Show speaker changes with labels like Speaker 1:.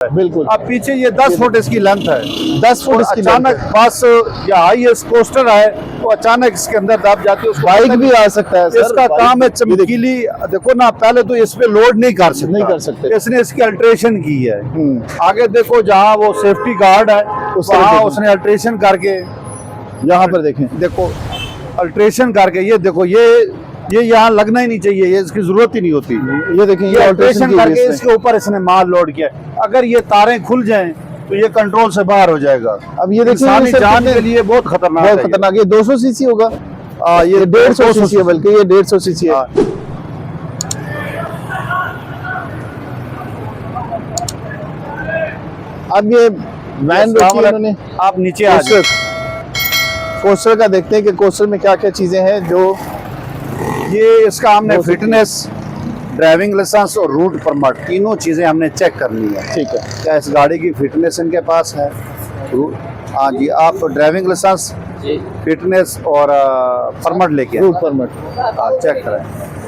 Speaker 1: बिल्कुल।
Speaker 2: अब पीछे ये 10 फुट इसकी लेंथ है,
Speaker 1: 10 फुट इसकी
Speaker 2: अचानक
Speaker 1: length है।
Speaker 2: बस या हाईएस्ट कोस्टर है तो अचानक इसके अंदर दब जाती है। उसको
Speaker 1: बाइक भी आ सकता है सर,
Speaker 2: इसका
Speaker 1: बाइक
Speaker 2: काम है
Speaker 1: ये देखिए।
Speaker 2: चमकीली। देखो ना, पहले तो इस पे लोड नहीं कर सकते, इसने इसकी अल्ट्रेशन की है। आगे देखो, जहाँ वो सेफ्टी गार्ड है वहाँ उसने अल्ट्रेशन करके,
Speaker 1: यहाँ पर देखें,
Speaker 2: देखो अल्ट्रेशन करके, ये देखो ये यहाँ लगना ही नहीं चाहिए, ये इसकी जरूरत ही नहीं होती।
Speaker 1: ये देखें,
Speaker 2: ये अल्ट्रेशन करके इसके ऊपर इसने माल लोड किया। अगर ये तारें खुल जाएं तो ये कंट्रोल से बाहर हो जाएगा।
Speaker 1: अब ये देखिए,
Speaker 2: इंसानी जान के लिए बहुत खतरनाक है।
Speaker 1: बहुत खतरनाक। ये 200 सीसी होगा,
Speaker 2: ये
Speaker 1: 150 सीसी है, बल्कि ये 150 सीसी है। अब ये वैन रोकी इन्होंने,
Speaker 2: आप नीचे आ जाओ।
Speaker 1: कोस्टर का देखते हैं कि कोस्टर में क्या क्या चीजें हैं जो
Speaker 2: ये इसका हमने फिटनेस, ड्राइविंग लाइसेंस और रूट परमिट तीनों चीजें हमने चेक करनी है।
Speaker 1: ठीक है।
Speaker 2: क्या इस गाड़ी की फिटनेस इनके पास है? हाँ जी, आप ड्राइविंग लाइसेंस, फिटनेस और परमिट लेके
Speaker 1: रूट परमिट
Speaker 2: चेक करें।